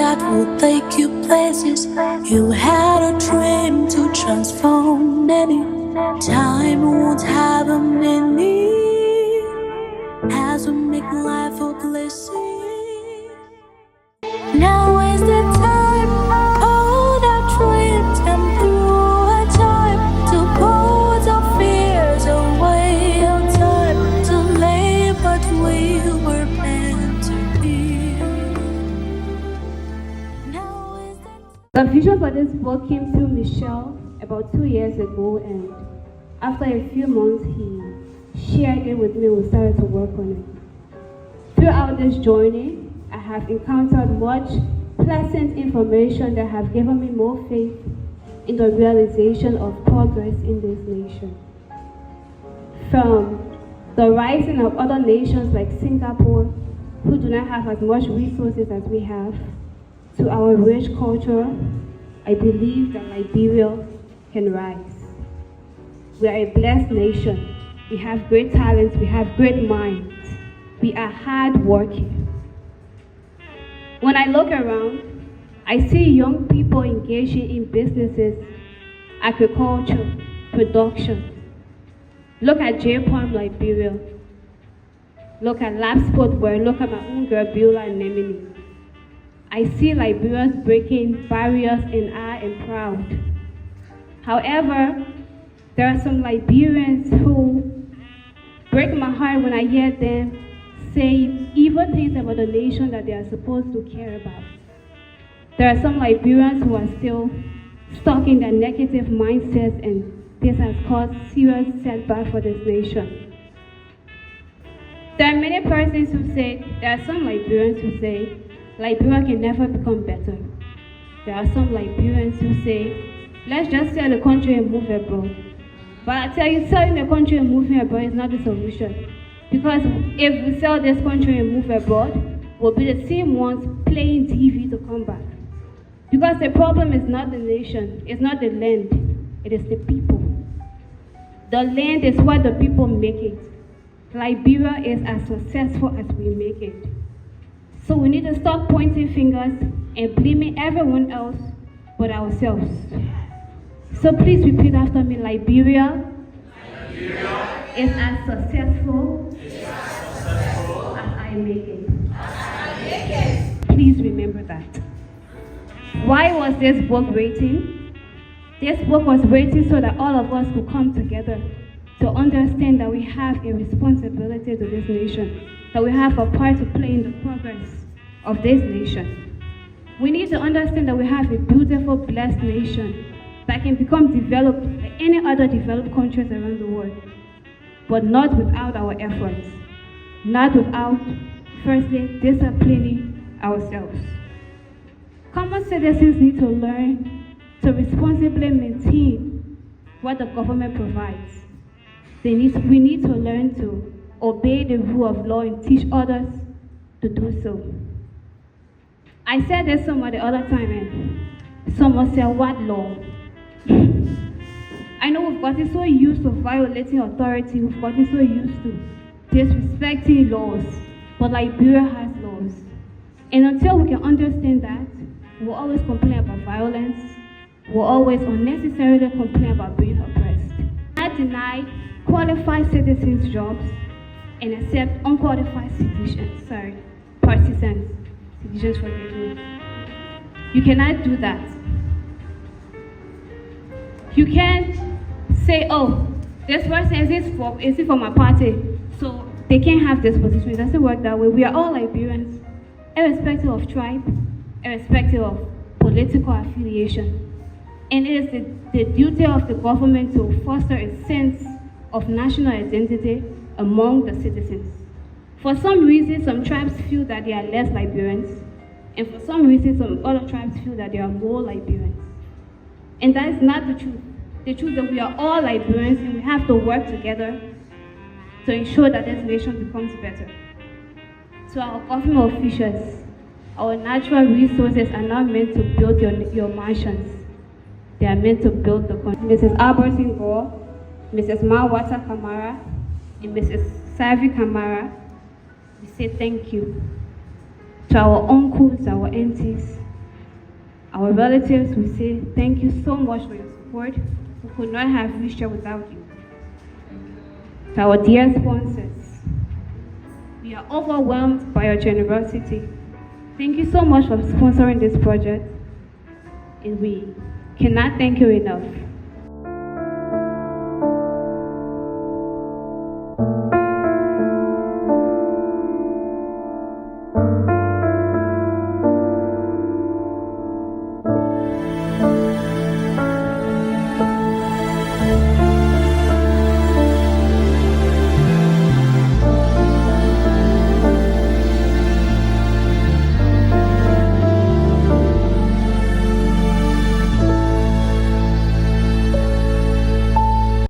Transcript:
that will take you places. You had a dream to transform any. Time won't have a meaning as we make life a blessing. Now is the time, all our dreams come through a time to put our fears away, our time to lay what we were meant to be. Now is The vision for this book came through Michelle about 2 years ago, and after a few months he shared it with me. We started to work on it. Throughout this journey, I have encountered much pleasant information that have given me more faith in the realization of progress in this nation. From the rising of other nations like Singapore, who do not have as much resources as we have, to our rich culture, I believe that Liberia can rise. We are a blessed nation. We have great talents, we have great minds. We are hardworking. When I look around, I see young people engaging in businesses, agriculture, production. Look at J-Palm Liberia. Look at Lab Sportwear. Look at my own girl, Beulah and Nemini. I see Liberians breaking barriers, and I am proud. However, there are some Liberians who break my heart when I hear them say evil things about the nation that they are supposed to care about. There are some Liberians who are still stuck in their negative mindsets, and this has caused serious setback for this nation. There are many persons who say, there are some Liberians who say, Liberia can never become better. There are some Liberians who say, let's just sell the country and move abroad. But I tell you, selling the country and moving abroad is not the solution. Because if we sell this country and move abroad, we'll be the same ones playing TV to come back. Because the problem is not the nation, it's not the land, it is the people. The land is what the people make it. Liberia is as successful as we make it. So we need to stop pointing fingers and blaming everyone else but ourselves. So please repeat after me. Liberia is as successful as I make it. Please remember that. Why was this book written? This book was written so that all of us could come together to understand that we have a responsibility to this nation, that we have a part to play in the progress of this nation. We need to understand that we have a beautiful, blessed nation that can become developed like any other developed countries around the world, but not without our efforts, not without, firstly, disciplining ourselves. Common citizens need to learn to responsibly maintain what the government provides. We need to learn to obey the rule of law and teach others to do so. I said this somewhere the other time, and someone said, what law? I know we've gotten so used to violating authority, we've gotten so used to disrespecting laws, but Liberia has laws. And until we can understand that, we'll always complain about violence, we'll always unnecessarily complain about being oppressed. I deny qualified citizens jobs and accept unqualified partisans. Citizens, forgive me. You cannot do that. You can't say, oh, this person is for my party, so they can't have this position. It doesn't work that way. We are all Liberians, irrespective of tribe, irrespective of political affiliation. And it is the duty of the government to foster a sense of national identity among the citizens. For some reason, some tribes feel that they are less Liberians, and for some reason, some other tribes feel that they are more Liberians. And that is not the truth. The truth is that we are all Liberians, and we have to work together to ensure that this nation becomes better. To our government officials, our natural resources are not meant to build your mansions. They are meant to build the country. Mrs. Albertine Gore, Mrs. Mawata Kamara, and Mrs. Savi Kamara, we say thank you. To our uncles, our aunties, Our relatives, we say thank you so much for your support. We could not have reached here without you. To our dear sponsors, we are overwhelmed by your generosity. Thank you so much for sponsoring this project, and we cannot thank you enough.